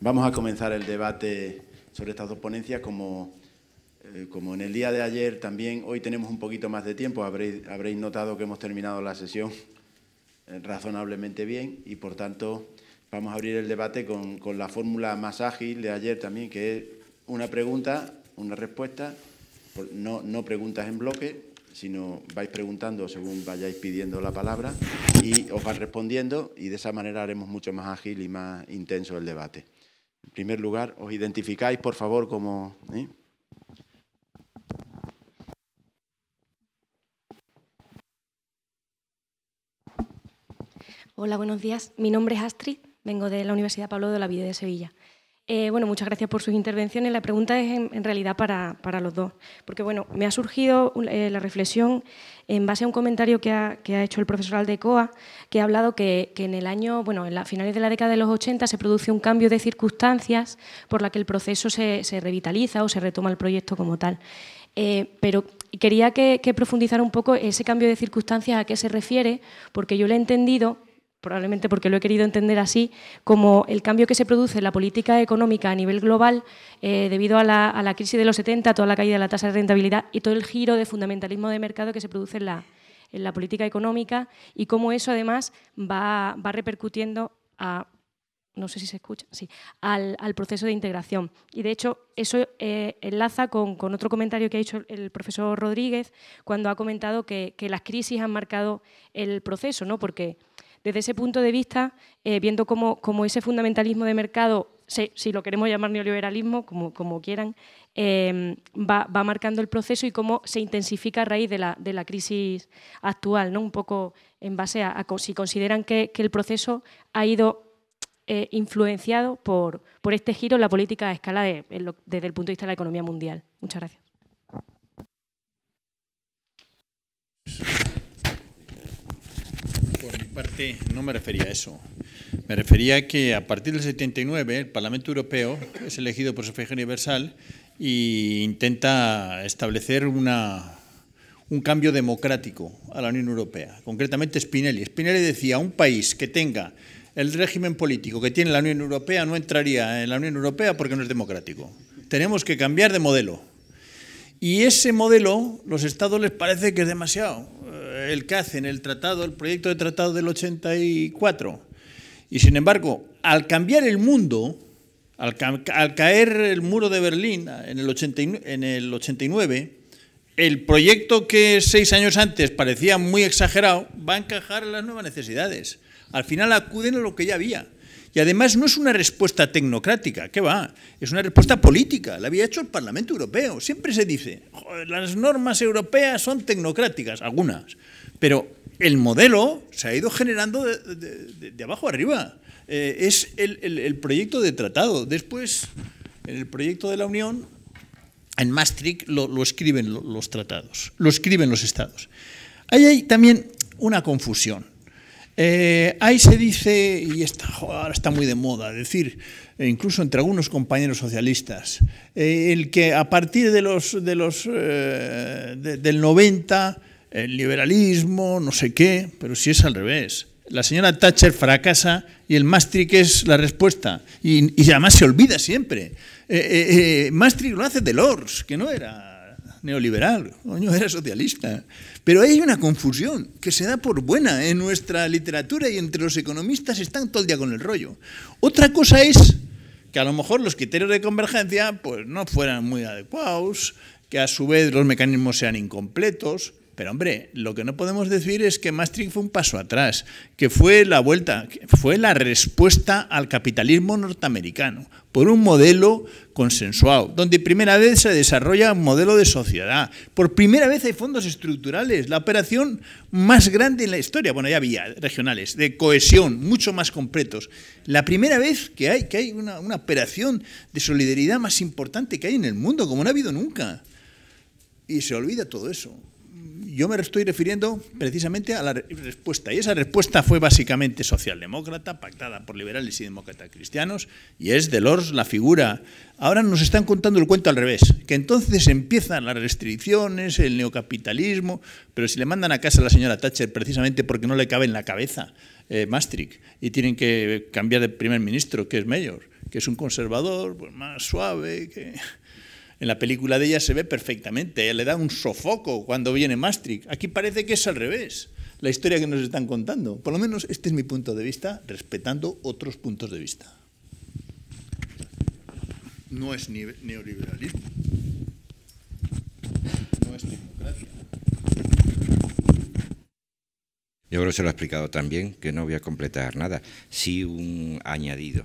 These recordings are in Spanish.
Vamos a comenzar el debate sobre estas dos ponencias. Como en el día de ayer, también hoy tenemos un poquito más de tiempo. Habréis notado que hemos terminado la sesión razonablemente bien y, por tanto, vamos a abrir el debate con la fórmula más ágil de ayer también, que es una pregunta, una respuesta, no preguntas en bloque, sino vais preguntando según vayáis pidiendo la palabra y os van respondiendo, y de esa manera haremos mucho más ágil y más intenso el debate. En primer lugar, os identificáis, por favor, como... Hola, buenos días. Mi nombre es Astrid, vengo de la Universidad Pablo de Olavide de Sevilla. Bueno, muchas gracias por sus intervenciones. La pregunta es en realidad para los dos, porque bueno, me ha surgido la reflexión en base a un comentario que ha hecho el profesor Aldecoa, que ha hablado que en el año, bueno, a finales de la década de los 80 se produce un cambio de circunstancias por la que el proceso se revitaliza o se retoma el proyecto como tal. Pero quería que profundizara un poco ese cambio de circunstancias, a qué se refiere, porque yo lo he entendido, probablemente porque lo he querido entender así, como el cambio que se produce en la política económica a nivel global debido a la crisis de los 70, toda la caída de la tasa de rentabilidad y todo el giro de fundamentalismo de mercado que se produce en la política económica, y cómo eso además va repercutiendo no sé si se escucha, sí, al proceso de integración. Y de hecho eso enlaza con otro comentario que ha hecho el profesor Rodríguez cuando ha comentado que las crisis han marcado el proceso, ¿no? Porque desde ese punto de vista, viendo cómo ese fundamentalismo de mercado, si lo queremos llamar neoliberalismo, como quieran, va marcando el proceso y cómo se intensifica a raíz de la crisis actual, ¿no? Un poco en base a si consideran que el proceso ha ido influenciado por este giro en la política a escala desde el punto de vista de la economía mundial. Muchas gracias. Por mi parte, no me refería a eso. Me refería a que a partir del 79 el Parlamento Europeo es elegido por sufragio universal e intenta establecer un cambio democrático a la Unión Europea. Concretamente Spinelli. Spinelli decía, un país que tenga el régimen político que tiene la Unión Europea no entraría en la Unión Europea porque no es democrático. Tenemos que cambiar de modelo. Y ese modelo, los Estados les parece que es demasiado. El que hacen el proyecto de tratado del 84. Y sin embargo, al cambiar el mundo, al caer el muro de Berlín en el 89, el proyecto que 6 años antes parecía muy exagerado va a encajar en las nuevas necesidades. Al final acuden a lo que ya había. Y además no es una respuesta tecnocrática, ¿qué va? Es una respuesta política, la había hecho el Parlamento Europeo. Siempre se dice, joder, las normas europeas son tecnocráticas, algunas, pero el modelo se ha ido generando de abajo arriba. Es el proyecto de tratado. Después, en el proyecto de la Unión, en Maastricht lo escriben los tratados, lo escriben los estados. Ahí hay también una confusión. Ahí se dice, y ahora está muy de moda, decir, incluso entre algunos compañeros socialistas, el que a partir del 90, el liberalismo, no sé qué, pero si es al revés. La señora Thatcher fracasa y el Maastricht es la respuesta. Y además se olvida siempre. Maastricht lo hace Delors, que no era neoliberal, coño, era socialista. Pero hay una confusión que se da por buena en nuestra literatura y entre los economistas están todo el día con el rollo. Otra cosa es que a lo mejor los criterios de convergencia pues no fueran muy adecuados, que a su vez los mecanismos sean incompletos. Pero, hombre, lo que no podemos decir es que Maastricht fue un paso atrás, que fue la vuelta, fue la respuesta al capitalismo norteamericano, por un modelo consensuado, donde primera vez se desarrolla un modelo de sociedad. Por primera vez hay fondos estructurales, la operación más grande en la historia, bueno, ya había regionales, de cohesión, mucho más completos. La primera vez que hay una operación de solidaridad más importante que hay en el mundo, como no ha habido nunca. Y se olvida todo eso. Yo me estoy refiriendo precisamente a la respuesta, y esa respuesta fue básicamente socialdemócrata, pactada por liberales y demócratas cristianos, y es Delors la figura. Ahora nos están contando el cuento al revés, que entonces empiezan las restricciones, el neocapitalismo, pero si le mandan a casa a la señora Thatcher precisamente porque no le cabe en la cabeza Maastricht, y tienen que cambiar de primer ministro, que es Mayor, que es un conservador, pues más suave, que en la película de ella se ve perfectamente, ella le da un sofoco cuando viene Maastricht. Aquí parece que es al revés, la historia que nos están contando. Por lo menos este es mi punto de vista, respetando otros puntos de vista. No es neoliberalismo, no es democracia. Yo creo que se lo he explicado también, que no voy a completar nada. Sí un añadido.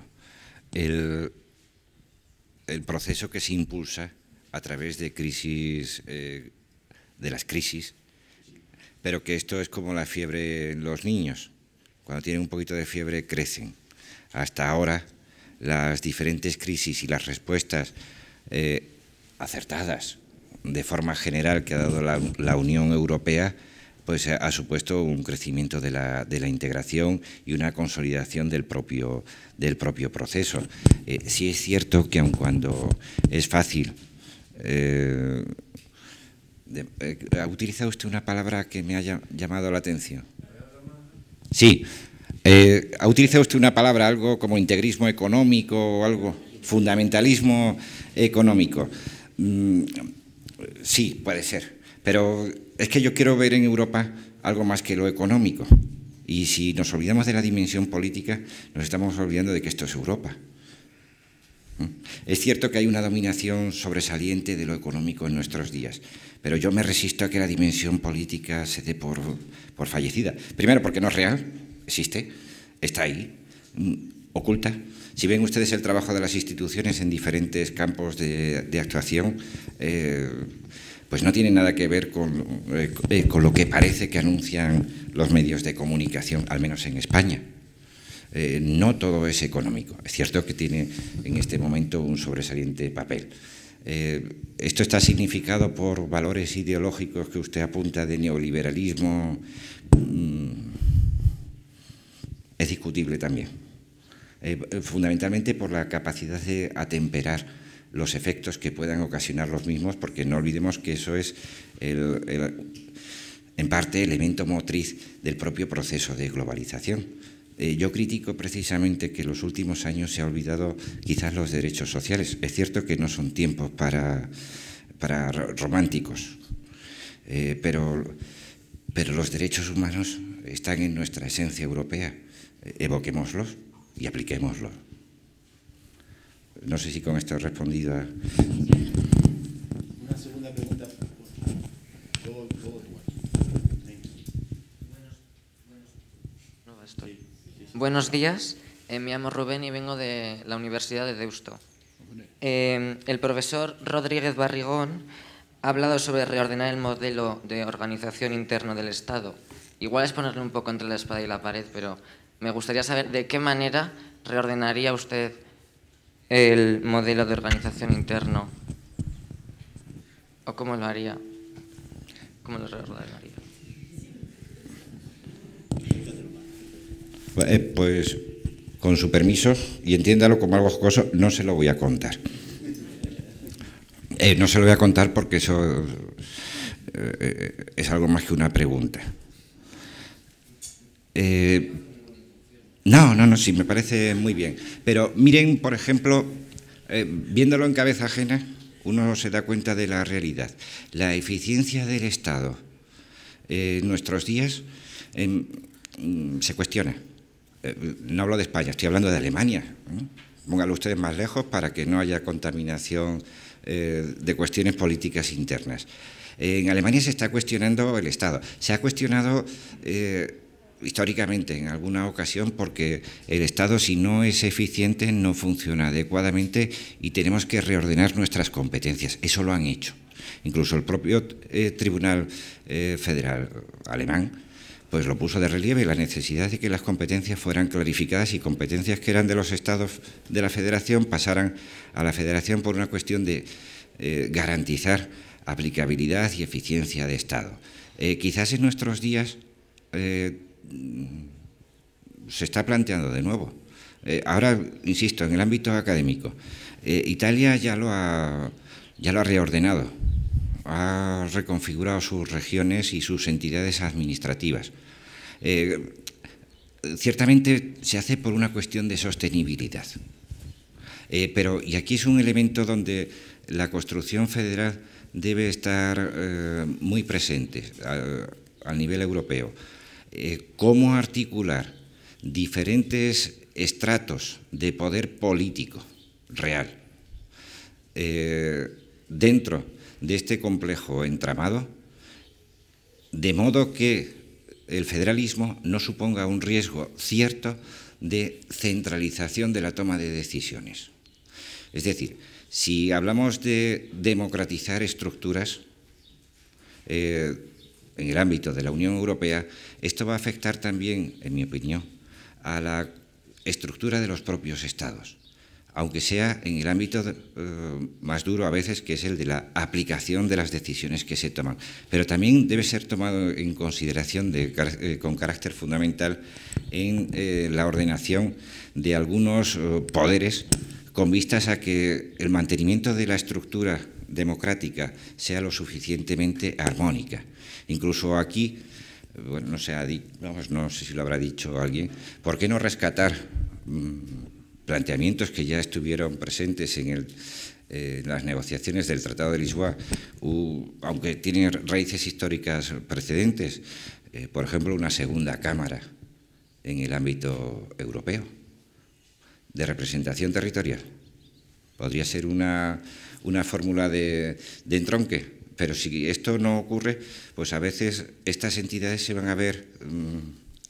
El proceso que se impulsa a través de crisis, de las crisis, pero que esto es como la fiebre en los niños. Cuando tienen un poquito de fiebre crecen. Hasta ahora las diferentes crisis y las respuestas acertadas de forma general que ha dado la Unión Europea, pues ha supuesto un crecimiento de la integración y una consolidación del propio proceso. Sí es cierto que aun cuando es fácil, ha utilizado usted una palabra que me ha llamado la atención. Sí, ha utilizado usted una palabra, algo como integrismo económico o algo, fundamentalismo económico. Sí, puede ser. Pero es que yo quiero ver en Europa algo más que lo económico. Y si nos olvidamos de la dimensión política, nos estamos olvidando de que esto es Europa. Es cierto que hay una dominación sobresaliente de lo económico en nuestros días, pero yo me resisto a que la dimensión política se dé por fallecida. Primero, porque no es real, existe, está ahí, oculta. Si ven ustedes el trabajo de las instituciones en diferentes campos de actuación, pues no tiene nada que ver con lo que parece que anuncian los medios de comunicación, al menos en España. No todo es económico. Es cierto que tiene en este momento un sobresaliente papel. Esto está significado por valores ideológicos que usted apunta de neoliberalismo. Es discutible también. Fundamentalmente por la capacidad de atemperar los efectos que puedan ocasionar los mismos, porque no olvidemos que eso es, en parte, elemento motriz del propio proceso de globalización. Yo critico precisamente que en los últimos años se ha olvidado quizás los derechos sociales. Es cierto que no son tiempos para románticos, pero los derechos humanos están en nuestra esencia europea. Evoquémoslos y apliquémoslos. No sé si con esto he respondido a... Una segunda pregunta. Todo igual. Buenos días, me llamo Rubén y vengo de la Universidad de Deusto. El profesor Rodríguez Barrigón ha hablado sobre reordenar el modelo de organización interno del Estado. Igual es ponerle un poco entre la espada y la pared, pero me gustaría saber de qué manera reordenaría usted el modelo de organización interno, o cómo lo haría, cómo lo reordenaría. Pues, con su permiso, y entiéndalo como algo jocoso, no se lo voy a contar. No se lo voy a contar porque eso es algo más que una pregunta. No, sí, me parece muy bien. Pero miren, por ejemplo, viéndolo en cabeza ajena, uno se da cuenta de la realidad. La eficiencia del Estado en nuestros días se cuestiona. No hablo de España, estoy hablando de Alemania. Pónganlo ustedes más lejos para que no haya contaminación de cuestiones políticas internas. En Alemania se está cuestionando el Estado. Se ha cuestionado históricamente en alguna ocasión porque el Estado, si no es eficiente, no funciona adecuadamente y tenemos que reordenar nuestras competencias. Eso lo han hecho. Incluso el propio Tribunal Federal alemán pues lo puso de relieve, la necesidad de que las competencias fueran clarificadas y competencias que eran de los estados de la Federación pasaran a la Federación por una cuestión de garantizar aplicabilidad y eficiencia de Estado. Quizás en nuestros días se está planteando de nuevo. Ahora, insisto, en el ámbito académico, Italia ya lo ha reordenado, ha reconfigurado sus regiones y sus entidades administrativas. Ciertamente se hace por una cuestión de sostenibilidad. Y aquí es un elemento donde la construcción federal debe estar muy presente a nivel europeo. ¿Cómo articular diferentes estratos de poder político real dentro de este complejo entramado, de modo que el federalismo no suponga un riesgo cierto de centralización de la toma de decisiones? Es decir, si hablamos de democratizar estructuras en el ámbito de la Unión Europea, esto va a afectar también, en mi opinión, a la estructura de los propios Estados, aunque sea en el ámbito más duro a veces, que es el de la aplicación de las decisiones que se toman. Pero también debe ser tomado en consideración con carácter fundamental en la ordenación de algunos poderes, con vistas a que el mantenimiento de la estructura democrática sea lo suficientemente armónica. Incluso aquí, bueno, no sé si lo habrá dicho alguien, ¿por qué no rescatar planteamientos que ya estuvieron presentes en las negociaciones del Tratado de Lisboa, aunque tienen raíces históricas precedentes? Por ejemplo, una segunda Cámara en el ámbito europeo de representación territorial. Podría ser una fórmula de entronque. Pero si esto no ocurre, pues a veces estas entidades se van a ver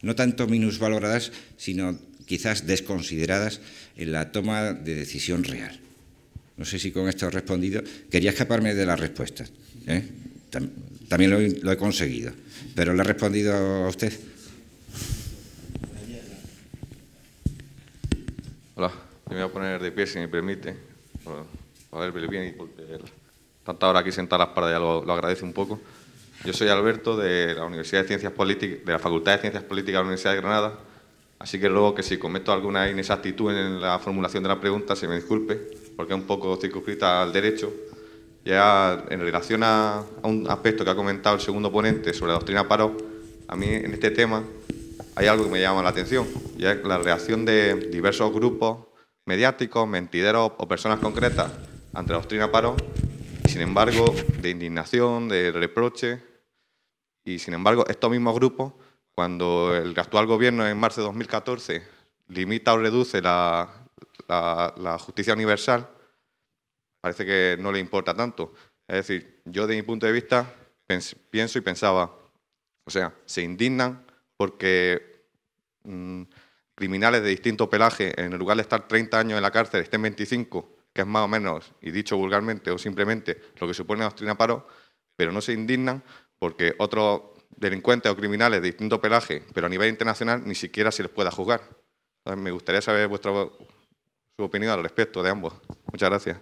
no tanto minusvaloradas, sino quizás desconsideradas en la toma de decisión real. No sé si con esto he respondido. Quería escaparme de las respuestas, ¿eh? También lo he conseguido. ¿Pero le he respondido a usted? Hola, yo me voy a poner de pie, si me permite, para verme bien y porque tanta hora aquí sentadas para allá lo agradece un poco. Yo soy Alberto, de la Universidad de Ciencias Políticas, de la Facultad de Ciencias Políticas de la Universidad de Granada, así que luego que si cometo alguna inexactitud en la formulación de la pregunta, se me disculpe, porque es un poco circunscrita al derecho. Ya en relación a un aspecto que ha comentado el segundo ponente sobre la doctrina Parot, a mí en este tema hay algo que me llama la atención, y es la reacción de diversos grupos mediáticos, mentideros o personas concretas ante la doctrina Parot, y sin embargo, de indignación, de reproche, y sin embargo, estos mismos grupos, cuando el actual gobierno en marzo de 2014 limita o reduce la justicia universal, parece que no le importa tanto. Es decir, yo de mi punto de vista pienso y pensaba, o sea, se indignan porque criminales de distinto pelaje, en lugar de estar 30 años en la cárcel, estén 25, que es más o menos, y dicho vulgarmente o simplemente, lo que supone la doctrina Parot, pero no se indignan porque otros delincuentes o criminales de distinto pelaje, pero a nivel internacional, ni siquiera se les pueda juzgar. Entonces, me gustaría saber su opinión al respecto de ambos. Muchas gracias.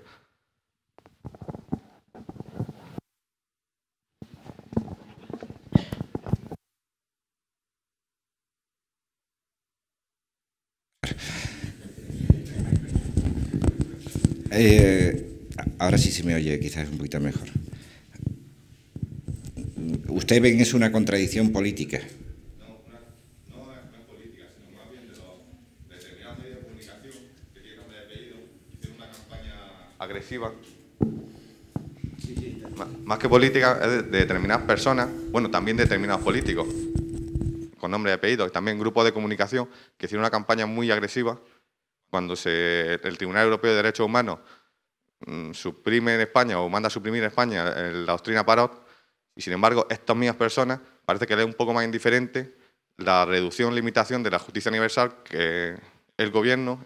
Ahora sí se me oye quizás un poquito mejor. ¿Usted ve que es una contradicción política? No es política, sino más bien de los determinados medios de comunicación que tienen nombre de apellido, hicieron una campaña agresiva. Más que política, es de determinadas personas, bueno, también de determinados políticos, con nombre y apellido, y también grupos de comunicación que hicieron una campaña muy agresiva cuando el Tribunal Europeo de Derechos Humanos suprime en España o manda a suprimir en España la doctrina Parot, y sin embargo estas mismas personas parece que les es un poco más indiferente la reducción, limitación de la justicia universal que el gobierno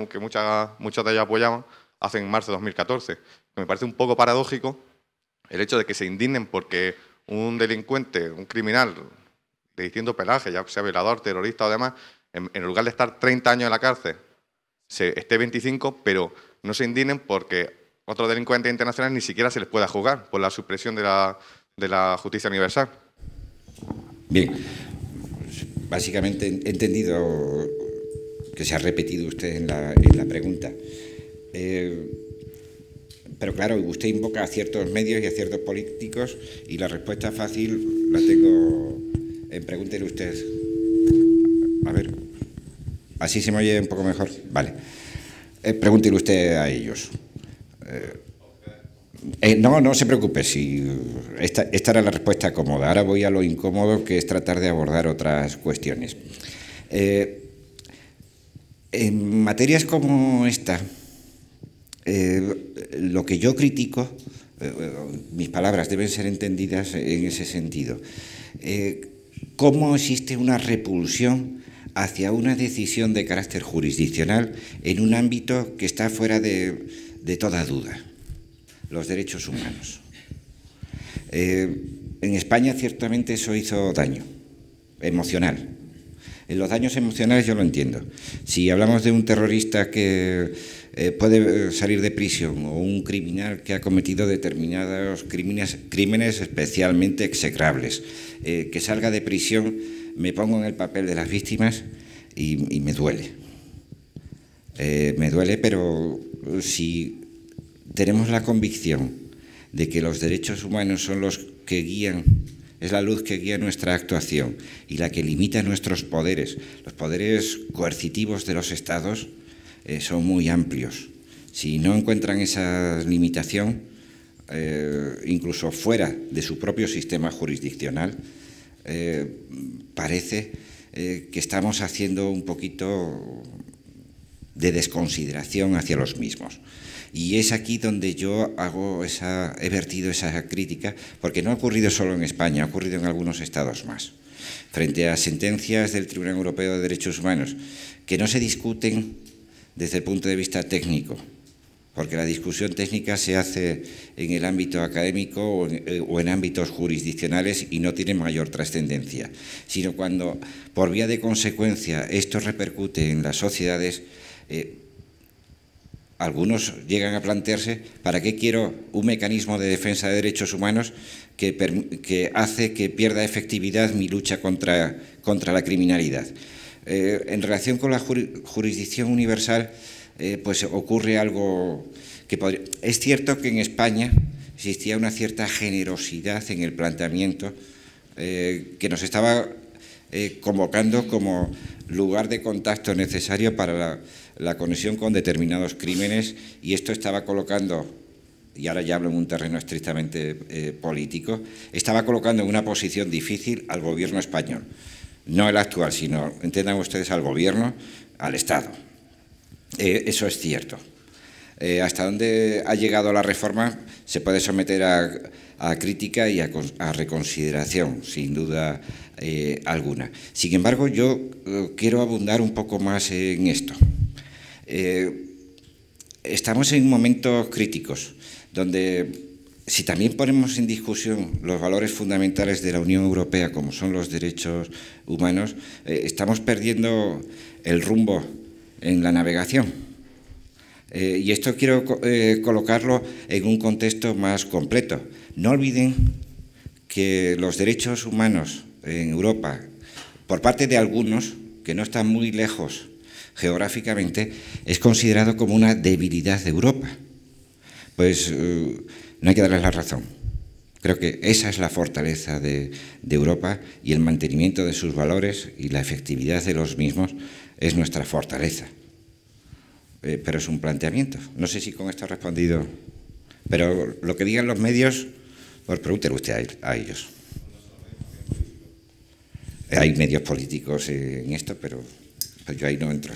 que muchos de ellos apoyaban, hace en marzo de 2014. Me parece un poco paradójico el hecho de que se indignen porque un delincuente, un criminal de distinto pelaje, ya sea violador, terrorista o demás, en lugar de estar 30 años en la cárcel, esté 25, pero no se indignen porque otros delincuentes internacionales ni siquiera se les pueda juzgar por la supresión de la justicia universal. Bien, básicamente he entendido que se ha repetido usted en la pregunta. Pero claro, usted invoca a ciertos medios y a ciertos políticos y la respuesta fácil la tengo pregúntele usted. A ver, ¿así se me oye un poco mejor? Vale. Pregúntele usted a ellos. No se preocupe, si esta era la respuesta cómoda. Ahora voy a lo incómodo, que es tratar de abordar otras cuestiones. En materias como esta, lo que yo critico, mis palabras deben ser entendidas en ese sentido. ¿Cómo existe una repulsión hacia una decisión de carácter jurisdiccional en un ámbito que está fuera de toda duda? Los derechos humanos. En España ciertamente eso hizo daño emocional. En los daños emocionales yo lo entiendo. Si hablamos de un terrorista que puede salir de prisión o un criminal que ha cometido determinados crímenes especialmente execrables, que salga de prisión, me pongo en el papel de las víctimas y me duele. Me duele, pero si tenemos la convicción de que los derechos humanos son los que guían, es la luz que guía nuestra actuación y la que limita nuestros poderes. Los poderes coercitivos de los Estados son muy amplios. Si no encuentran esa limitación, incluso fuera de su propio sistema jurisdiccional, parece que estamos haciendo un poquito de desconsideración hacia los mismos. Y es aquí donde yo he vertido esa crítica, porque no ha ocurrido solo en España, ha ocurrido en algunos estados más. Frente a sentencias del Tribunal Europeo de Derechos Humanos, que no se discuten desde el punto de vista técnico, porque la discusión técnica se hace en el ámbito académico o en ámbitos jurisdiccionales y no tiene mayor trascendencia, sino cuando, por vía de consecuencia, esto repercute en las sociedades. Algunos llegan a plantearse, ¿para qué quiero un mecanismo de defensa de derechos humanos que hace que pierda efectividad mi lucha contra la criminalidad? En relación con la jurisdicción universal, pues ocurre algo que es cierto que en España existía una cierta generosidad en el planteamiento que nos estaba convocando como lugar de contacto necesario para la conexión con determinados crímenes, y esto estaba colocando, y ahora ya hablo en un terreno estrictamente político, estaba colocando en una posición difícil al gobierno español. No el actual, sino, entiendan ustedes, al gobierno, al Estado. Eso es cierto. Hasta dónde ha llegado la reforma se puede someter a crítica y a reconsideración, sin duda alguna. Sin embargo, yo quiero abundar un poco más en esto. Estamos en momentos críticos, donde si también ponemos en discusión los valores fundamentales de la Unión Europea, como son los derechos humanos, estamos perdiendo el rumbo en la navegación. Y esto quiero colocarlo en un contexto más completo. No olviden que los derechos humanos en Europa, por parte de algunos, que no están muy lejos geográficamente, es considerado como una debilidad de Europa. Pues no hay que darles la razón. Creo que esa es la fortaleza de Europa, y el mantenimiento de sus valores y la efectividad de los mismos es nuestra fortaleza. Pero es un planteamiento. No sé si con esto he respondido, pero lo que digan los medios, pues pregúntele usted a ellos. Hay medios políticos en esto, pero yo ahí no entro.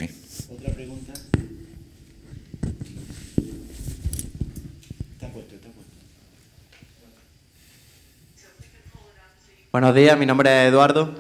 ¿Otra pregunta? Está puesto. Buenos días, mi nombre es Eduardo.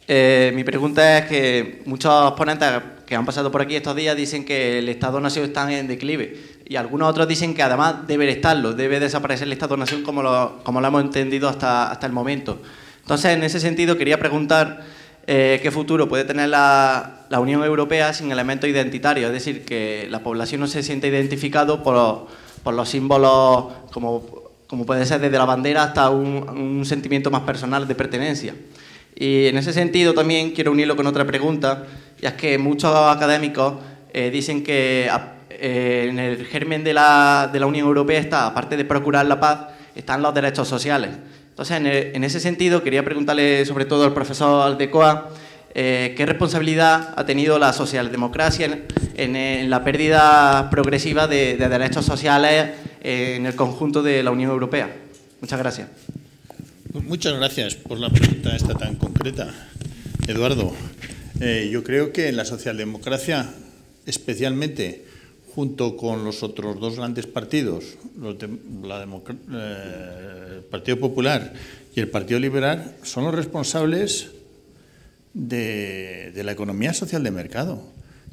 Mi pregunta es que muchos ponentes que han pasado por aquí estos días dicen que el Estado-Nación está en declive, y algunos otros dicen que además debe estarlo, debe desaparecer el Estado-Nación como lo hemos entendido hasta el momento. Entonces, en ese sentido, quería preguntar qué futuro puede tener la Unión Europea sin elementos identitarios, es decir, que la población no se siente identificado por los símbolos, como puede ser desde la bandera hasta un sentimiento más personal de pertenencia. Y en ese sentido también quiero unirlo con otra pregunta, y es que muchos académicos dicen que en el germen de la Unión Europea está, aparte de procurar la paz, están los derechos sociales. Entonces, en ese sentido, quería preguntarle sobre todo al profesor Aldecoa ¿qué responsabilidad ha tenido la socialdemocracia en la pérdida progresiva de derechos sociales en el conjunto de la Unión Europea? Muchas gracias. Muchas gracias por la pregunta esta tan concreta, Eduardo. Yo creo que la socialdemocracia, especialmente junto con los otros dos grandes partidos, el Partido Popular y el Partido Liberal, son los responsables de la economía social de mercado,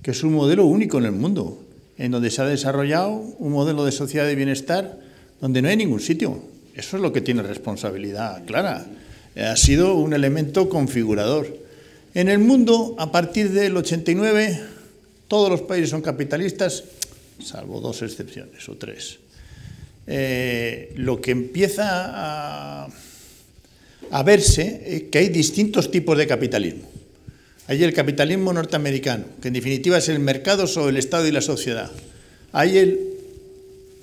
que es un modelo único en el mundo, en donde se ha desarrollado un modelo de sociedad de bienestar donde no hay ningún sitio. Eso es lo que tiene responsabilidad clara. Ha sido un elemento configurador. En el mundo, a partir del 89, todos los países son capitalistas, salvo 2 excepciones o 3. Lo que empieza a verse es que hay distintos tipos de capitalismo. Hay el capitalismo norteamericano, que en definitiva es el mercado sobre el Estado y la sociedad. Hay el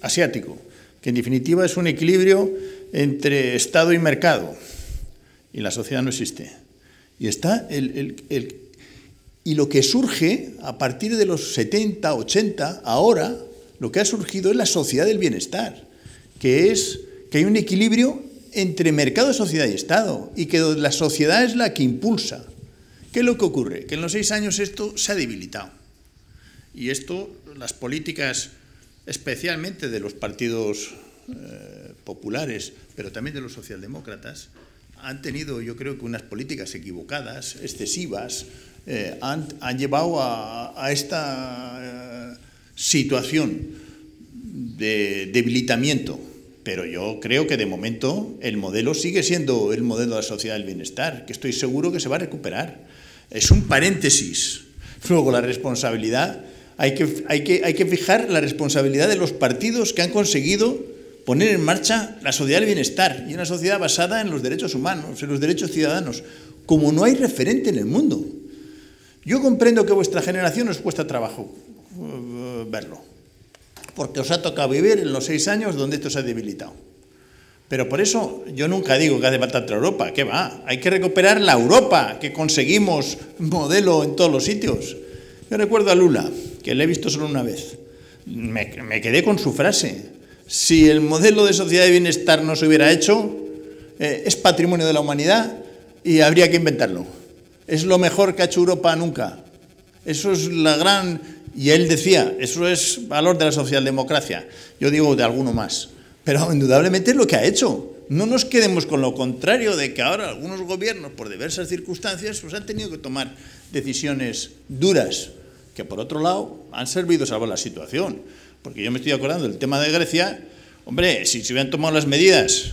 asiático, que en definitiva es un equilibrio entre Estado y mercado, y la sociedad no existe. Y está y lo que surge a partir de los 70, 80, ahora, lo que ha surgido es la sociedad del bienestar, que es que hay un equilibrio entre mercado, sociedad y Estado, y que la sociedad es la que impulsa. ¿Qué es lo que ocurre? Que en los 6 años esto se ha debilitado. Y esto, las políticas, especialmente de los partidos populares, pero también de los socialdemócratas, han tenido, yo creo que unas políticas equivocadas, excesivas, han llevado a esta situación de debilitamiento. Pero yo creo que de momento el modelo sigue siendo el modelo de la sociedad del bienestar, que estoy seguro que se va a recuperar. Es un paréntesis. Luego la responsabilidad, hay que fijar la responsabilidad de los partidos que han conseguido poner en marcha la sociedad del bienestar y una sociedad basada en los derechos humanos, en los derechos ciudadanos, como no hay referente en el mundo. Yo comprendo que a vuestra generación os cuesta trabajo verlo, porque os ha tocado vivir en los 6 años donde esto se ha debilitado. Pero por eso yo nunca digo que hace falta otra Europa. ¿Qué va? Hay que recuperar la Europa que conseguimos modelo en todos los sitios. Yo recuerdo a Lula, que le he visto solo una vez. Me quedé con su frase. Si el modelo de sociedad de bienestar no se hubiera hecho, es patrimonio de la humanidad y habría que inventarlo. Es lo mejor que ha hecho Europa nunca. Eso es la gran... Y él decía, eso es valor de la socialdemocracia. Yo digo de alguno más. Pero indudablemente es lo que ha hecho. No nos quedemos con lo contrario de que ahora algunos gobiernos, por diversas circunstancias, pues han tenido que tomar decisiones duras, que por otro lado han servido a salvar la situación. Porque yo me estoy acordando del tema de Grecia. Hombre, si se hubieran tomado las medidas,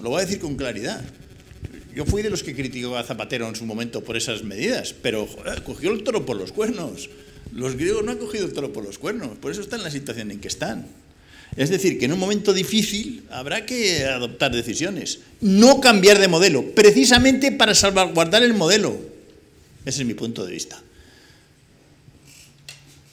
lo voy a decir con claridad. Yo fui de los que criticó a Zapatero en su momento por esas medidas, pero joder, cogió el toro por los cuernos. Los griegos no han cogido el toro por los cuernos, por eso están en la situación en que están. Es decir, que en un momento difícil habrá que adoptar decisiones, no cambiar de modelo, precisamente para salvaguardar el modelo. Ese es mi punto de vista.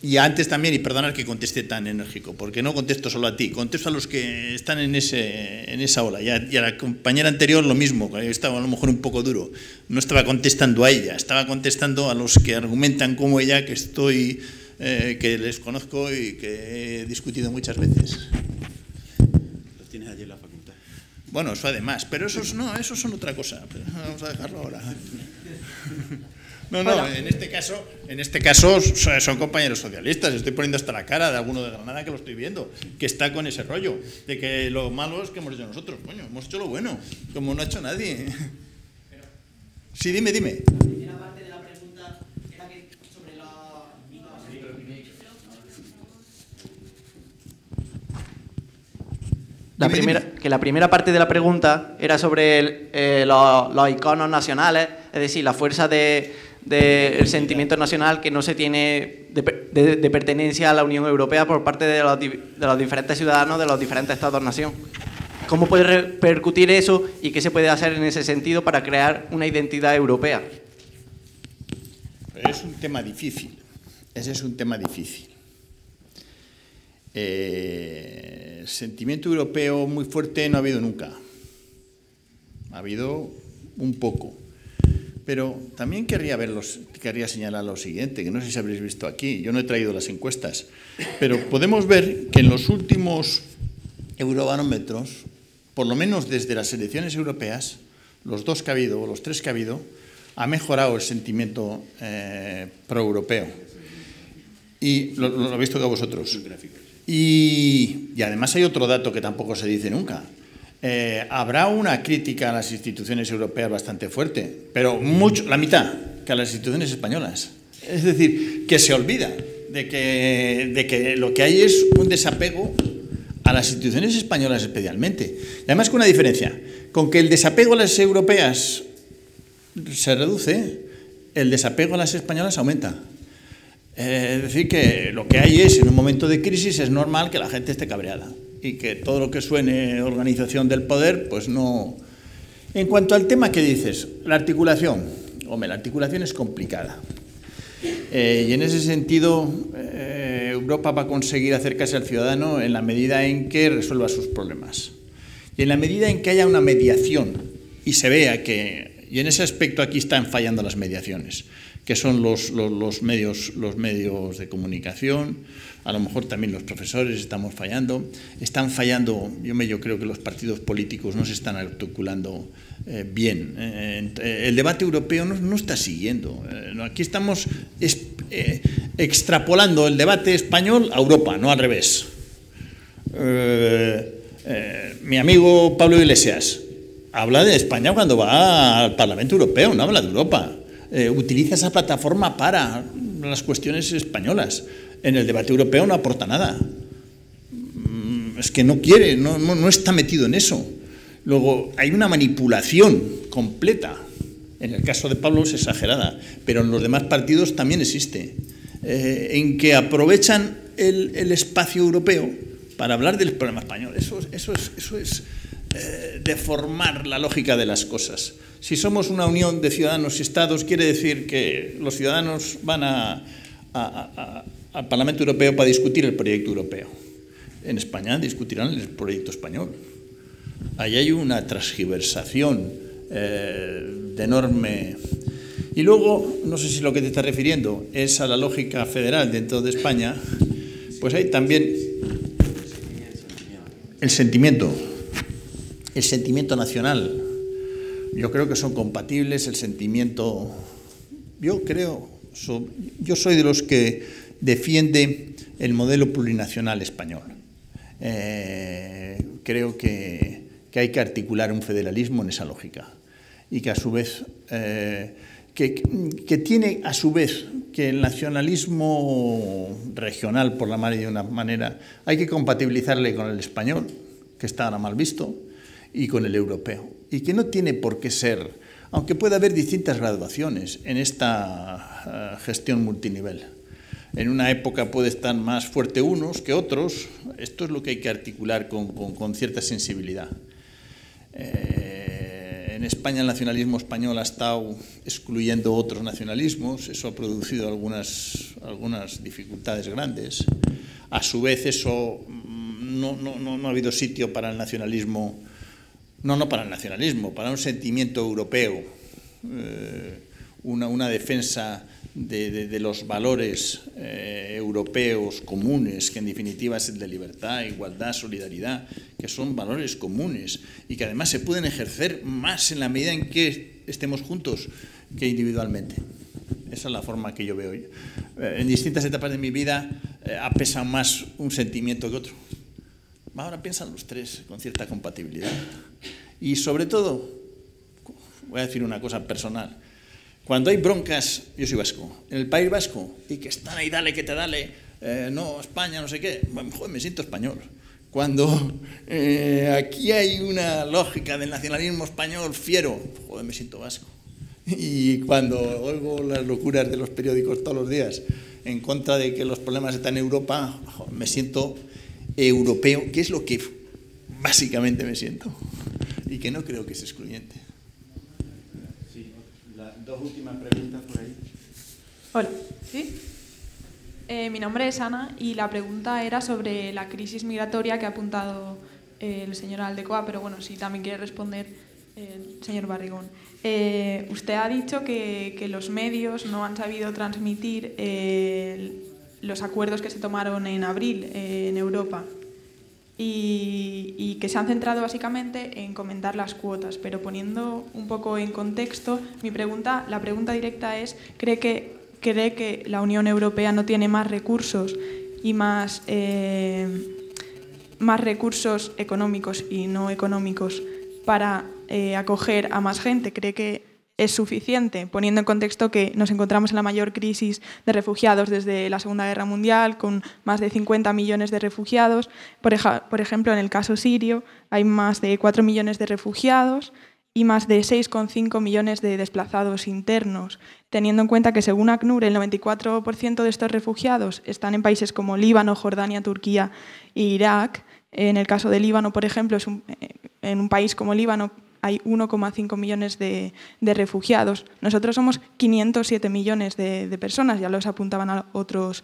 Y antes también, y perdonad que conteste tan enérgico, porque no contesto solo a ti, contesto a los que están en esa ola. Y a la compañera anterior lo mismo, estaba a lo mejor un poco duro. No estaba contestando a ella, estaba contestando a los que argumentan como ella, que les conozco y que he discutido muchas veces. Los tienes allí en la facultad. Bueno, eso además, pero esos son otra cosa. Vamos a dejarlo ahora. No, en este caso son compañeros socialistas. Estoy poniendo hasta la cara de alguno de Granada que lo estoy viendo, que está con ese rollo, de que lo malo es que hemos hecho nosotros. Coño, hemos hecho lo bueno, como no ha hecho nadie. Sí, dime. La primera parte de la pregunta era que sobre la primera parte de la pregunta era sobre los iconos nacionales, es decir, la fuerza del sentimiento nacional que no se tiene de pertenencia a la Unión Europea por parte de los diferentes ciudadanos de los diferentes estados-nación. ¿Cómo puede repercutir eso y qué se puede hacer en ese sentido para crear una identidad europea? Es un tema difícil. Ese es un tema difícil. Sentimiento europeo muy fuerte no ha habido nunca. Ha habido un poco. Pero también querría señalar lo siguiente, que no sé si habréis visto aquí, yo no he traído las encuestas, pero podemos ver que en los últimos eurobarómetros, por lo menos desde las elecciones europeas, los 2 que ha habido, o los 3 que ha habido, ha mejorado el sentimiento pro-europeo. Y lo he visto que a vosotros. Y además hay otro dato que tampoco se dice nunca. Habrá una crítica a las instituciones europeas bastante fuerte, pero la mitad que a las instituciones españolas. Es decir, que se olvida de que lo que hay es un desapego a las instituciones españolas especialmente. Y además con una diferencia, con que el desapego a las europeas se reduce, el desapego a las españolas aumenta. Es decir, que lo que hay es, en un momento de crisis, es normal que la gente esté cabreada y que todo lo que suene organización del poder, pues no... En cuanto al tema que dices, la articulación, hombre, la articulación es complicada. Y en ese sentido, Europa va a conseguir acercarse al ciudadano en la medida en que resuelva sus problemas. Y en la medida en que haya una mediación y se vea que... Y en ese aspecto aquí están fallando las mediaciones, que son los medios de comunicación, a lo mejor también los profesores están fallando, yo creo que los partidos políticos no se están articulando bien. El debate europeo no está siguiendo. Aquí estamos extrapolando el debate español a Europa, no al revés. Mi amigo Pablo Iglesias habla de España cuando va al Parlamento Europeo, no habla de Europa. Utiliza esa plataforma para las cuestiones españolas. En el debate europeo no aporta nada. Es que no quiere, no está metido en eso. Luego, hay una manipulación completa. En el caso de Pablo es exagerada, pero en los demás partidos también existe. En que aprovechan el espacio europeo para hablar del problema español. Eso es deformar la lógica de las cosas. Si somos una unión de ciudadanos y estados, quiere decir que los ciudadanos van al Parlamento Europeo para discutir el proyecto europeo. En España discutirán el proyecto español. Ahí hay una transgiversación de enorme... Y luego, no sé si lo que te estás refiriendo es a la lógica federal dentro de España, pues hay también el sentimiento nacional. Yo creo que son compatibles el sentimiento... Yo soy de los que defiende el modelo plurinacional español. Creo que hay que articular un federalismo en esa lógica y que a su vez que tiene a su vez que el nacionalismo regional, por la de una manera, hay que compatibilizarle con el español, que está ahora mal visto, y con el europeo, y que no tiene por qué ser, aunque pueda haber distintas graduaciones en esta gestión multinivel. En una época puede estar más fuerte unos que otros. Esto es lo que hay que articular con cierta sensibilidad. En España el nacionalismo español ha estado excluyendo otros nacionalismos. Eso ha producido algunas dificultades grandes. A su vez eso no ha habido sitio para el nacionalismo, no para el nacionalismo, para un sentimiento europeo, una defensa de los valores europeos comunes, que en definitiva es el de libertad, igualdad, solidaridad, que son valores comunes y que además se pueden ejercer más en la medida en que estemos juntos que individualmente. Esa es la forma que yo veo. En distintas etapas de mi vida ha pesado más un sentimiento que otro. Ahora piensan los tres con cierta compatibilidad. Y sobre todo, voy a decir una cosa personal, cuando hay broncas, yo soy vasco, en el País Vasco, y que están ahí, dale, que te dale, no, España, no sé qué, joder, me siento español. Cuando aquí hay una lógica del nacionalismo español fiero, joder, me siento vasco. Y cuando oigo las locuras de los periódicos todos los días en contra de que los problemas están en Europa, joder, me siento europeo, que es lo que básicamente me siento, y que no creo que es excluyente. Dos últimas preguntas por ahí. Hola, ¿sí? Mi nombre es Ana y la pregunta era sobre la crisis migratoria que ha apuntado el señor Aldecoa, pero bueno, si también quiere responder Señor Barrigón, usted ha dicho que los medios no han sabido transmitir los acuerdos que se tomaron en abril en Europa y que se han centrado básicamente en comentar las cuotas, pero poniendo un poco en contexto, la pregunta directa es, ¿cree que la Unión Europea no tiene más recursos y más recursos económicos y no económicos para acoger a más gente? ¿Cree que es suficiente, poniendo en contexto que nos encontramos en la mayor crisis de refugiados desde la Segunda Guerra Mundial, con más de 50 millones de refugiados? Por ejemplo, en el caso sirio hay más de 4 millones de refugiados y más de 6,5 millones de desplazados internos, teniendo en cuenta que según ACNUR el 94% de estos refugiados están en países como Líbano, Jordania, Turquía e Irak. En el caso de Líbano, por ejemplo, en un país como Líbano hay 1,5 millones de refugiados. Nosotros somos 507 millones de personas, ya los apuntaban a otros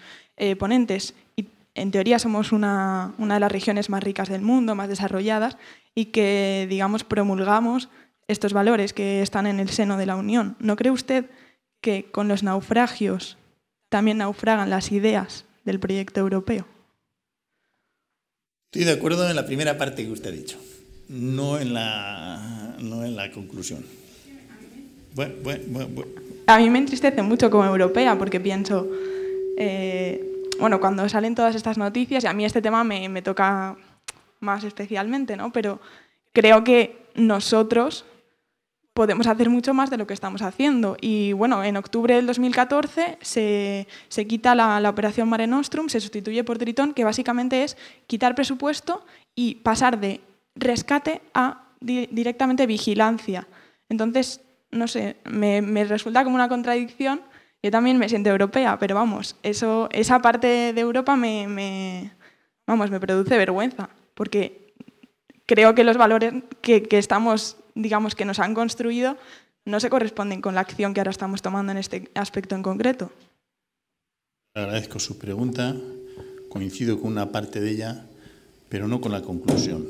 ponentes, y en teoría somos una de las regiones más ricas del mundo, más desarrolladas, y que, digamos, promulgamos estos valores que están en el seno de la Unión. ¿No cree usted que con los naufragios también naufragan las ideas del proyecto europeo? Estoy de acuerdo en la primera parte que usted ha dicho, no en la conclusión. Bueno. A mí me entristece mucho como europea porque pienso, cuando salen todas estas noticias, y a mí este tema me toca más especialmente, ¿no? Pero creo que nosotros podemos hacer mucho más de lo que estamos haciendo. Y bueno, en octubre del 2014 se quita la operación Mare Nostrum, se sustituye por Tritón, que básicamente es quitar presupuesto y pasar de rescate a directamente vigilancia. Entonces, no sé, me resulta como una contradicción. Yo también me siento europea, pero vamos, esa parte de Europa me produce vergüenza, porque creo que los valores que estamos, digamos, que nos han construido no se corresponden con la acción que ahora estamos tomando en este aspecto en concreto. Agradezco su pregunta, coincido con una parte de ella, pero no con la conclusión.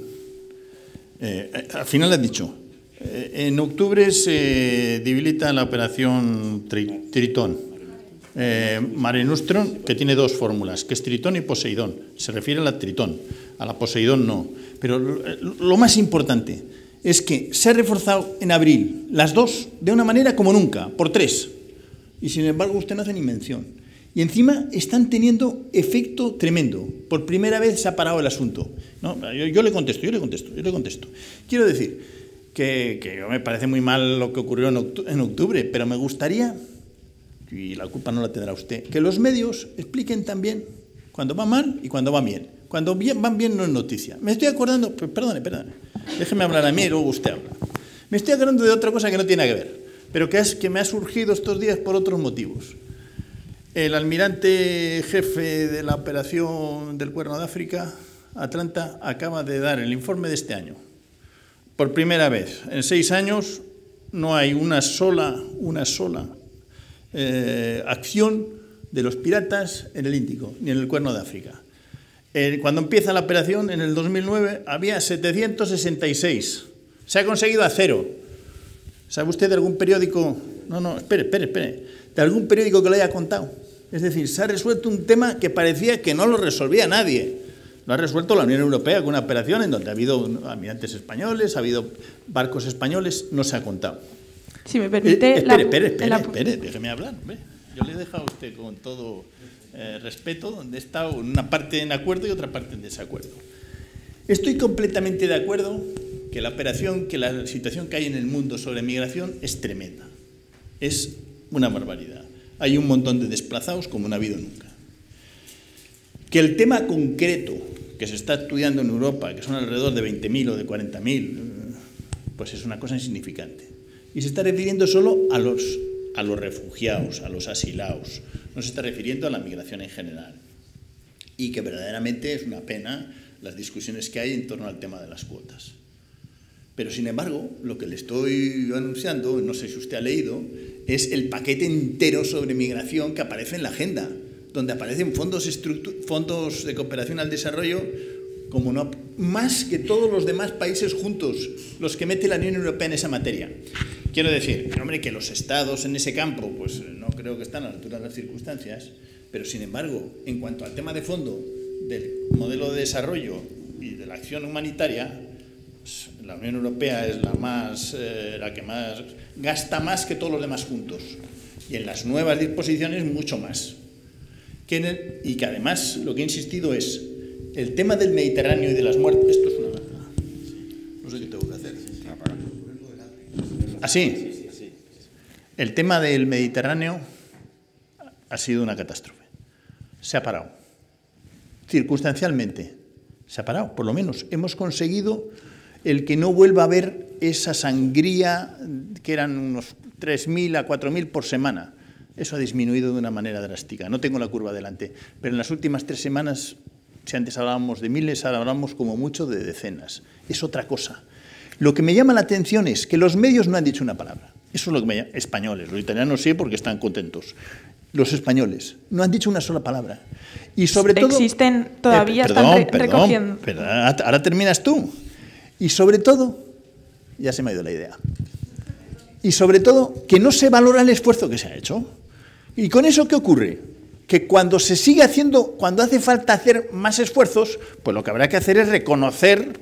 Al final ha dicho, en octubre se debilita la operación Tritón, Mare Nostrum, que tiene dos fórmulas, que es Tritón y Poseidón. Se refiere a la Tritón, a la Poseidón no. Pero lo más importante es que se ha reforzado en abril las dos de una manera como nunca, por 3. Y sin embargo usted no hace ni mención. Y encima están teniendo efecto tremendo. Por primera vez se ha parado el asunto. ¿No? Yo le contesto. Quiero decir que me parece muy mal lo que ocurrió en octubre, pero me gustaría, y la culpa no la tendrá usted, que los medios expliquen también cuando va mal y cuando va bien. Cuando van bien no es noticia. Me estoy acordando, perdone, déjeme hablar a mí y luego usted habla. Me estoy acordando de otra cosa que no tiene nada que ver, pero que me ha surgido estos días por otros motivos. El almirante jefe de la operación del Cuerno de África, Atlanta, acaba de dar el informe de este año. Por primera vez en 6 años no hay una sola acción de los piratas en el Índico, ni en el Cuerno de África. Cuando empieza la operación, en el 2009, había 766. Se ha conseguido a 0. ¿Sabe usted de algún periódico? No, espere. ¿De algún periódico que lo haya contado? Es decir, se ha resuelto un tema que parecía que no lo resolvía nadie. Lo ha resuelto la Unión Europea con una operación en donde ha habido almirantes españoles, ha habido barcos españoles, no se ha contado. Si me permite... Espere, déjeme hablar. Hombre. Yo le he dejado a usted con todo respeto, donde está una parte en acuerdo y otra parte en desacuerdo. Estoy completamente de acuerdo que la situación que hay en el mundo sobre migración es tremenda. Es una barbaridad. Hay un montón de desplazados como no ha habido nunca. Que el tema concreto que se está estudiando en Europa, que son alrededor de 20.000 o de 40.000, pues es una cosa insignificante. Y se está refiriendo solo a los refugiados, a los asilados. No se está refiriendo a la migración en general. Y que verdaderamente es una pena las discusiones que hay en torno al tema de las cuotas. Pero, sin embargo, lo que le estoy anunciando, no sé si usted ha leído, es el paquete entero sobre migración que aparece en la agenda, donde aparecen fondos de cooperación al desarrollo como no más que todos los demás países juntos, los que mete la Unión Europea en esa materia. Quiero decir, hombre, que los estados en ese campo, pues no creo que están a la altura de las circunstancias, pero sin embargo, en cuanto al tema de fondo del modelo de desarrollo y de la acción humanitaria, pues, la Unión Europea es la que más gasta más que todos los demás juntos, y en las nuevas disposiciones mucho más. Y que además lo que he insistido es el tema del Mediterráneo y de las muertes. Esto es una... No sé qué tengo que hacer. ¿Ah, sí? El tema del Mediterráneo ha sido una catástrofe. Se ha parado. Circunstancialmente se ha parado. Por lo menos hemos conseguido el que no vuelva a haber esa sangría que eran unos 3.000 a 4.000 por semana. Eso ha disminuido de una manera drástica. No tengo la curva delante, pero en las últimas 3 semanas, si antes hablábamos de miles, ahora hablamos como mucho de decenas. Es otra cosa. Lo que me llama la atención es que los medios no han dicho una palabra. Eso es lo que me llama. Españoles, los italianos sí, porque están contentos. Los españoles no han dicho una sola palabra. Y sobre todo... Existen, todavía están recogiendo. Ahora terminas tú. Y sobre todo, ya se me ha ido la idea. Y sobre todo, que no se valora el esfuerzo que se ha hecho. ¿Y con eso qué ocurre? Que cuando se sigue haciendo, cuando hace falta hacer más esfuerzos, pues lo que habrá que hacer es reconocer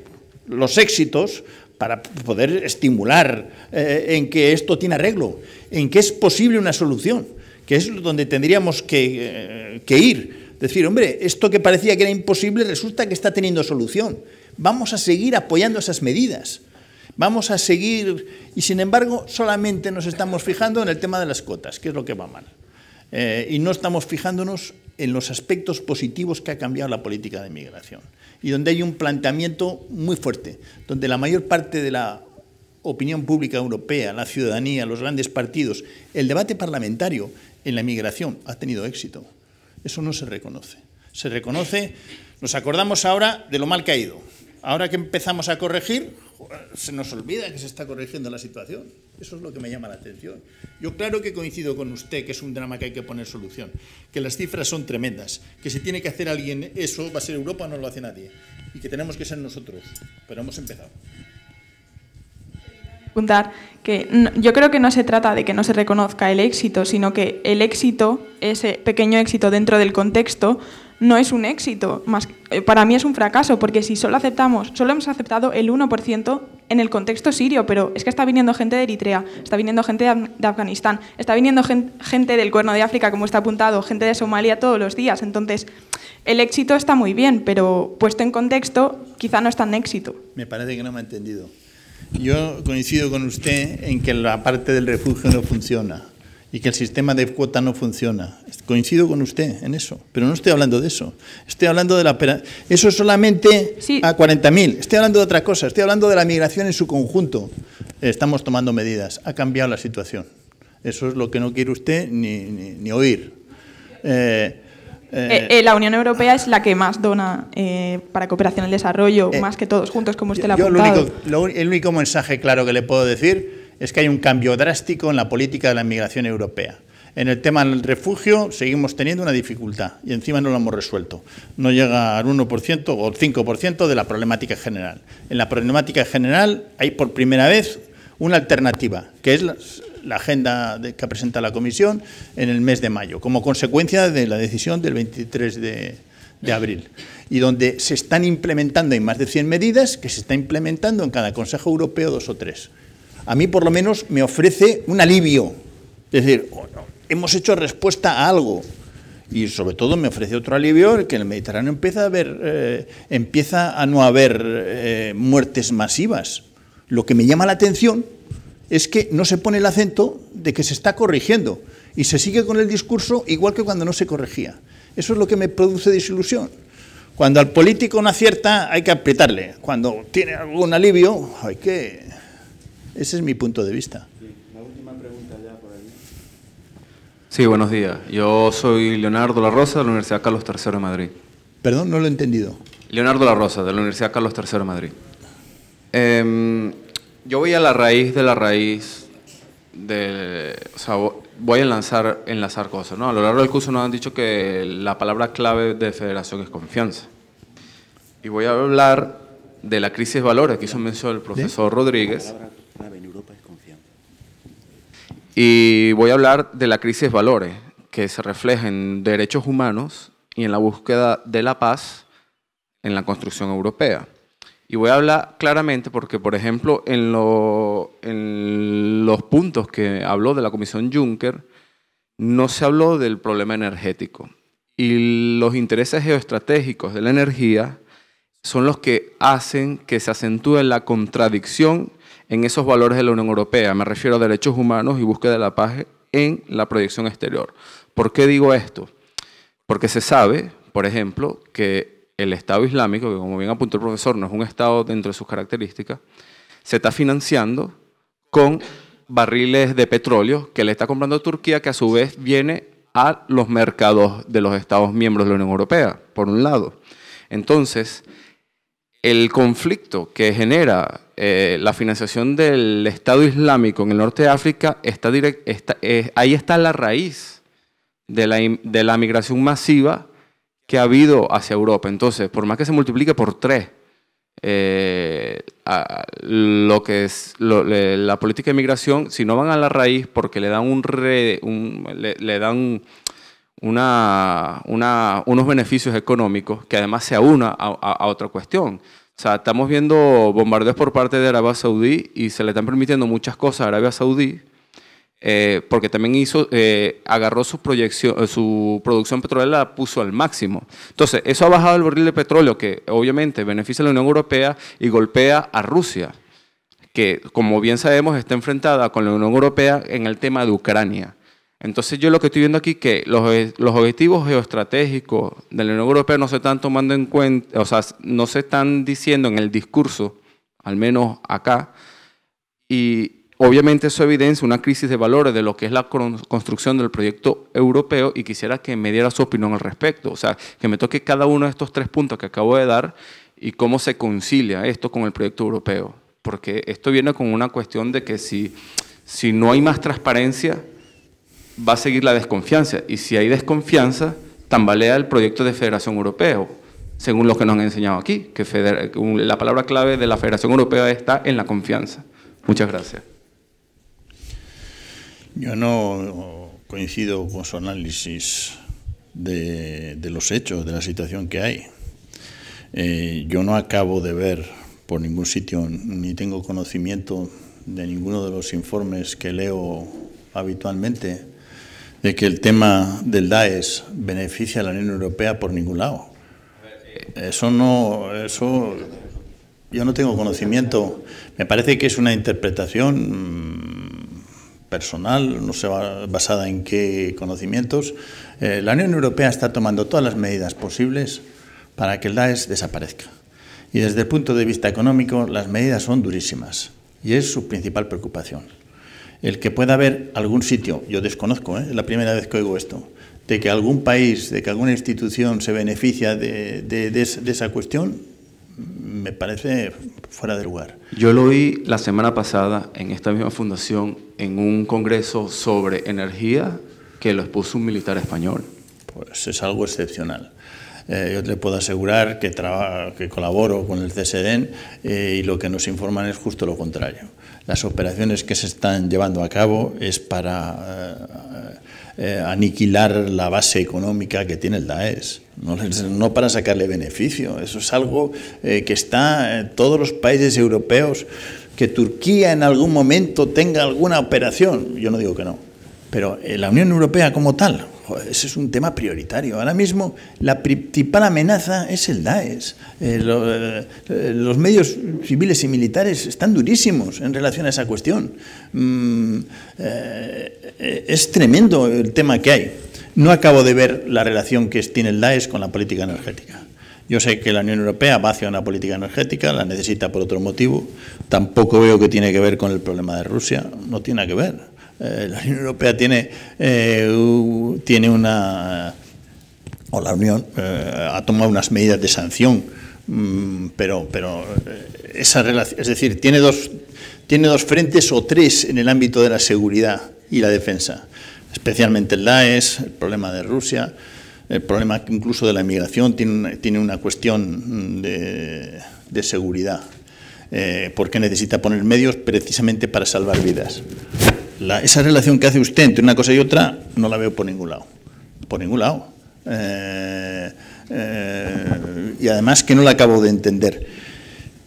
los éxitos para poder estimular en que esto tiene arreglo, en que es posible una solución, que es donde tendríamos que ir. Decir, hombre, esto que parecía que era imposible resulta que está teniendo solución. Vamos a seguir apoyando esas medidas. Vamos a seguir, y sin embargo, solamente nos estamos fijando en el tema de las cuotas, que es lo que va mal. Y no estamos fijándonos en los aspectos positivos que ha cambiado la política de migración. Y donde hay un planteamiento muy fuerte, donde la mayor parte de la opinión pública europea, la ciudadanía, los grandes partidos, el debate parlamentario en la migración ha tenido éxito. Eso no se reconoce. Se reconoce, nos acordamos ahora de lo mal que ha ido. Ahora que empezamos a corregir, se nos olvida que se está corrigiendo la situación. Eso es lo que me llama la atención. Yo claro que coincido con usted que es un drama que hay que poner solución, que las cifras son tremendas, que si tiene que hacer alguien eso, va a ser Europa, no lo hace nadie, y que tenemos que ser nosotros, pero hemos empezado. Que yo creo que no se trata de que no se reconozca el éxito, sino que el éxito, ese pequeño éxito dentro del contexto, no es un éxito, para mí es un fracaso, porque si solo hemos aceptado el 1% en el contexto sirio, pero es que está viniendo gente de Eritrea, está viniendo gente de Afganistán, está viniendo gente del Cuerno de África, como está apuntado, gente de Somalia todos los días. Entonces, el éxito está muy bien, pero puesto en contexto, quizá no es tan éxito. Me parece que no me ha entendido. Yo coincido con usted en que la parte del refugio no funciona y que el sistema de cuota no funciona. Coincido con usted en eso, pero no estoy hablando de eso. Estoy hablando de eso solamente sí. A 40.000. Estoy hablando de otra cosa. Estoy hablando de la migración en su conjunto. Estamos tomando medidas. Ha cambiado la situación. Eso es lo que no quiere usted ni oír. La Unión Europea es la que más dona para cooperación al desarrollo, más que todos juntos, como usted lo ha apuntado. El único mensaje claro que le puedo decir es que hay un cambio drástico en la política de la migración europea. En el tema del refugio seguimos teniendo una dificultad y encima no lo hemos resuelto. No llega al 1% o al 5% de la problemática general. En la problemática general hay por primera vez una alternativa, que es la agenda que presenta la Comisión en el mes de mayo, como consecuencia de la decisión del 23 de abril, y donde se están implementando, hay más de 100 medidas que se están implementando en cada Consejo Europeo 2 o 3. A mí, por lo menos, me ofrece un alivio. Es decir, hemos hecho respuesta a algo. Y, sobre todo, me ofrece otro alivio, que en el Mediterráneo empieza a no haber muertes masivas. Lo que me llama la atención es que no se pone el acento de que se está corrigiendo y se sigue con el discurso igual que cuando no se corregía. Eso es lo que me produce desilusión. Cuando al político no acierta hay que apretarle. Cuando tiene algún alivio hay que... Ese es mi punto de vista. La última pregunta ya por ahí. Sí, buenos días. Yo soy Leonardo La Rosa, de la Universidad Carlos III de Madrid. Perdón, no lo he entendido. Leonardo La Rosa, de la Universidad Carlos III de Madrid. Yo voy a la raíz de la raíz de... O sea, voy a enlazar cosas, ¿no? A lo largo del curso nos han dicho que la palabra clave de federación es confianza. Y voy a hablar de la crisis de valores que hizo mención el profesor Rodríguez. Y voy a hablar de la crisis de valores que se refleja en derechos humanos y en la búsqueda de la paz en la construcción europea. Y voy a hablar claramente porque, por ejemplo, en los puntos que habló de la Comisión Juncker, no se habló del problema energético. Y los intereses geoestratégicos de la energía son los que hacen que se acentúe la contradicción en esos valores de la Unión Europea. Me refiero a derechos humanos y búsqueda de la paz en la proyección exterior. ¿Por qué digo esto? Porque se sabe, por ejemplo, que el Estado Islámico, que como bien apuntó el profesor, no es un Estado dentro de sus características, se está financiando con barriles de petróleo que le está comprando Turquía, que a su vez viene a los mercados de los Estados miembros de la Unión Europea, por un lado. Entonces, el conflicto que genera la financiación del Estado Islámico en el norte de África, ahí está la raíz de la migración masiva que ha habido hacia Europa. Entonces, por más que se multiplique por 3 lo que es la política de migración, si no van a la raíz porque le dan unos beneficios económicos que además se aúna a otra cuestión. O sea, estamos viendo bombardeos por parte de Arabia Saudí y se le están permitiendo muchas cosas a Arabia Saudí porque también agarró su producción petrolera, la puso al máximo. Entonces, eso ha bajado el barril de petróleo que obviamente beneficia a la Unión Europea y golpea a Rusia, que como bien sabemos está enfrentada con la Unión Europea en el tema de Ucrania. Entonces yo lo que estoy viendo aquí es que los objetivos geoestratégicos de la Unión Europea no se están tomando en cuenta, o sea, no se están diciendo en el discurso, al menos acá, y obviamente eso evidencia una crisis de valores de lo que es la construcción del proyecto europeo y quisiera que me diera su opinión al respecto, o sea, que me toque cada uno de estos 3 puntos que acabo de dar y cómo se concilia esto con el proyecto europeo, porque esto viene con una cuestión de que si no hay más transparencia, va a seguir la desconfianza, y si hay desconfianza, tambalea el proyecto de Federación Europea, según lo que nos han enseñado aquí, que la palabra clave de la Federación Europea está en la confianza. Muchas gracias. Yo no coincido con su análisis de los hechos, de la situación que hay. Yo no acabo de ver por ningún sitio, ni tengo conocimiento de ninguno de los informes que leo habitualmente, de que el tema del Daesh beneficia a la Unión Europea por ningún lado. Eso yo no tengo conocimiento. Me parece que es una interpretación personal, no sé basada en qué conocimientos. La Unión Europea está tomando todas las medidas posibles para que el Daesh desaparezca. Y desde el punto de vista económico, las medidas son durísimas. Y es su principal preocupación. El que pueda haber algún sitio, yo desconozco, es la primera vez que oigo esto, de que algún país, de que alguna institución se beneficia de esa cuestión, me parece fuera de lugar. Yo lo oí la semana pasada en esta misma fundación, en un congreso sobre energía, que lo expuso un militar español. Pues es algo excepcional. Yo le puedo asegurar que colaboro con el CSDEN y lo que nos informan es justo lo contrario. Las operaciones que se están llevando a cabo es para aniquilar la base económica que tiene el Daesh, no para sacarle beneficio. Eso es algo que está en todos los países europeos. Que Turquía en algún momento tenga alguna operación, yo no digo que no, pero la Unión Europea como tal, ese es un tema prioritario. Ahora mismo la principal amenaza es el Daesh. Los medios civiles y militares están durísimos en relación a esa cuestión. Es tremendo el tema que hay. No acabo de ver la relación que tiene el Daesh con la política energética. Yo sé que la Unión Europea va hacia una política energética, la necesita por otro motivo. Tampoco veo que tiene que ver con el problema de Rusia. No tiene nada que ver. La Unión Europea tiene una, o la Unión ha tomado unas medidas de sanción, pero esa relación, es decir, tiene dos frentes o 3 en el ámbito de la seguridad y la defensa, especialmente el Daesh, el problema de Rusia. El problema incluso de la inmigración tiene una cuestión de seguridad, porque necesita poner medios precisamente para salvar vidas. Esa relación que hace usted entre una cosa y otra no la veo por ningún lado. Por ningún lado. Y además que no la acabo de entender.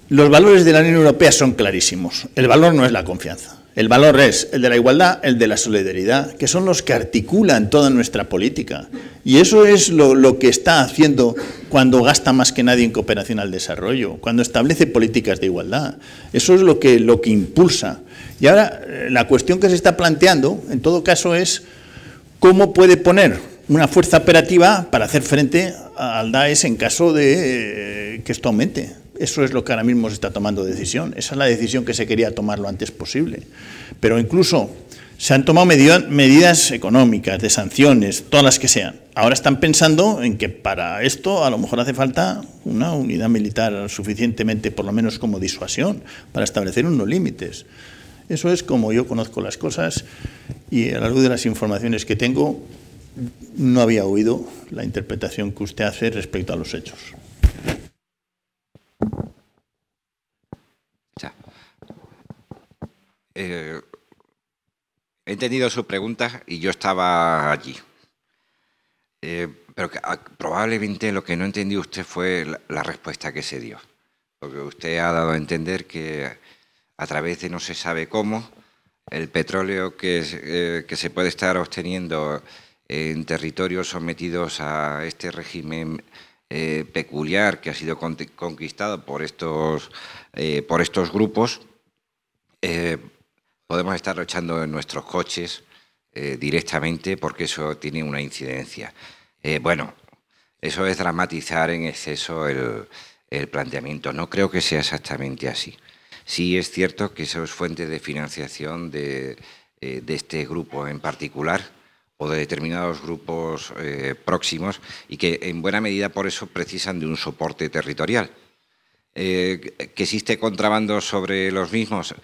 Los valores de la Unión Europea son clarísimos. El valor no es la confianza. El valor es el de la igualdad, el de la solidaridad, que son los que articulan toda nuestra política. Y eso es lo que está haciendo cuando gasta más que nadie en cooperación al desarrollo, cuando establece políticas de igualdad. Eso es lo que impulsa. Y ahora la cuestión que se está planteando, en todo caso, es cómo puede poner una fuerza operativa para hacer frente al Daesh en caso de que esto aumente. Eso es lo que ahora mismo se está tomando decisión. Esa es la decisión que se quería tomar lo antes posible. Pero incluso se han tomado medidas económicas, de sanciones, todas las que sean. Ahora están pensando en que para esto a lo mejor hace falta una unidad militar suficientemente, por lo menos como disuasión, para establecer unos límites. Eso es como yo conozco las cosas y a la luz de las informaciones que tengo no había oído la interpretación que usted hace respecto a los hechos. He entendido su pregunta y yo estaba allí. Pero probablemente lo que no entendió usted fue la respuesta que se dio. Porque usted ha dado a entender que a través de no se sabe cómo, el petróleo que se puede estar obteniendo en territorios sometidos a este régimen peculiar que ha sido conquistado por estos grupos, podemos estarlo echando en nuestros coches directamente porque eso tiene una incidencia. Bueno, eso es dramatizar en exceso el planteamiento. No creo que sea exactamente así. Sí es cierto que eso es fuente de financiación de este grupo en particular o de determinados grupos próximos y que en buena medida por eso precisan de un soporte territorial. Que existe contrabando sobre los mismos,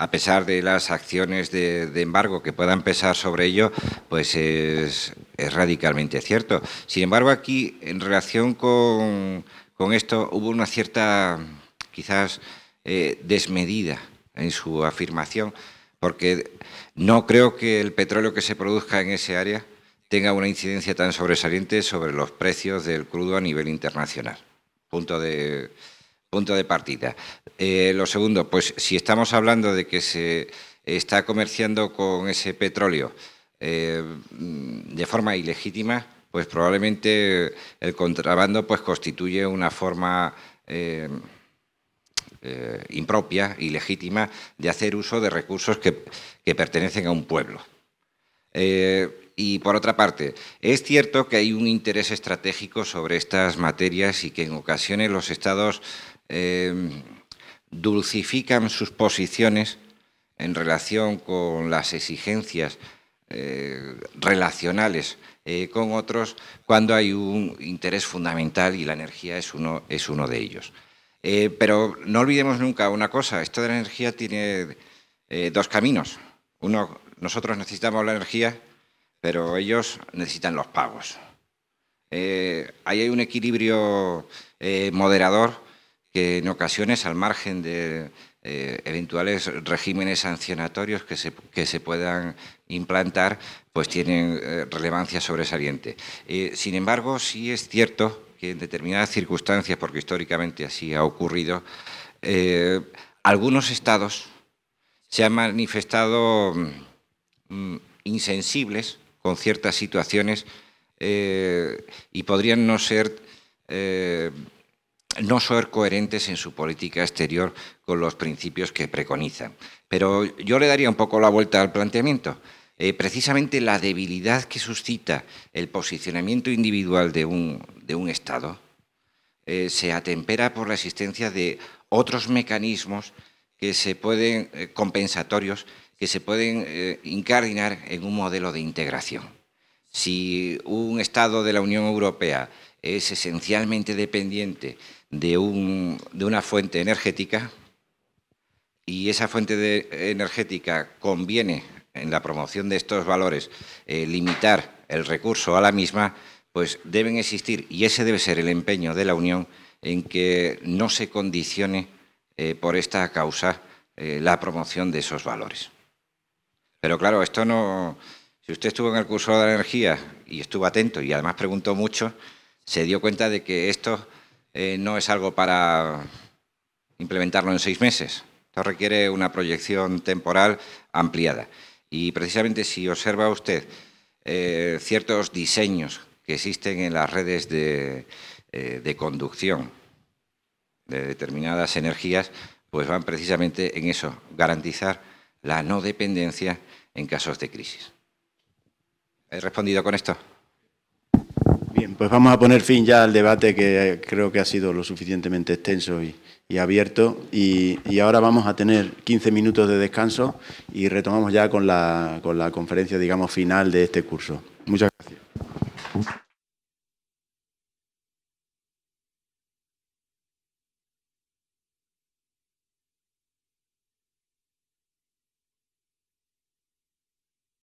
a pesar de las acciones de embargo que puedan pesar sobre ello, pues es radicalmente cierto. Sin embargo, aquí, en relación con esto, hubo una cierta, quizás, desmedida en su afirmación, porque no creo que el petróleo que se produzca en ese área tenga una incidencia tan sobresaliente sobre los precios del crudo a nivel internacional. Punto de partida. Lo segundo, pues si estamos hablando de que se está comerciando con ese petróleo de forma ilegítima, pues probablemente el contrabando pues constituye una forma impropia, ilegítima, de hacer uso de recursos que pertenecen a un pueblo. Y por otra parte, es cierto que hay un interés estratégico sobre estas materias y que en ocasiones los estados dulcifican sus posiciones en relación con las exigencias relacionales con otros cuando hay un interés fundamental y la energía es uno de ellos. Pero no olvidemos nunca una cosa, esto de la energía tiene dos caminos. Uno, nosotros necesitamos la energía, pero ellos necesitan los pagos. Ahí hay un equilibrio moderador que en ocasiones, al margen de eventuales regímenes sancionatorios que se puedan implantar, pues tienen relevancia sobresaliente. Sin embargo, sí es cierto que en determinadas circunstancias, porque históricamente así ha ocurrido, algunos estados se han manifestado insensibles con ciertas situaciones y podrían no ser coherentes en su política exterior con los principios que preconizan. Pero yo le daría un poco la vuelta al planteamiento. Precisamente la debilidad que suscita el posicionamiento individual de un Estado se atempera por la existencia de otros mecanismos que se pueden, compensatorios, que se pueden incardinar en un modelo de integración. Si un Estado de la Unión Europea es esencialmente dependiente de una fuente energética y esa fuente energética conviene en la promoción de estos valores limitar el recurso a la misma, pues deben existir, y ese debe ser el empeño de la Unión, en que no se condicione por esta causa la promoción de esos valores. Pero claro, esto no... Si usted estuvo en el curso de la energía y estuvo atento y además preguntó mucho, se dio cuenta de que esto no es algo para implementarlo en 6 meses. Esto requiere una proyección temporal ampliada. Y precisamente si observa usted ciertos diseños que existen en las redes de conducción de determinadas energías, pues van precisamente en eso, garantizar la no dependencia en casos de crisis. ¿He respondido con esto? Bien, pues vamos a poner fin ya al debate, que creo que ha sido lo suficientemente extenso y abierto, y ahora vamos a tener 15 minutos de descanso y retomamos ya con la conferencia, digamos, final de este curso. Muchas gracias.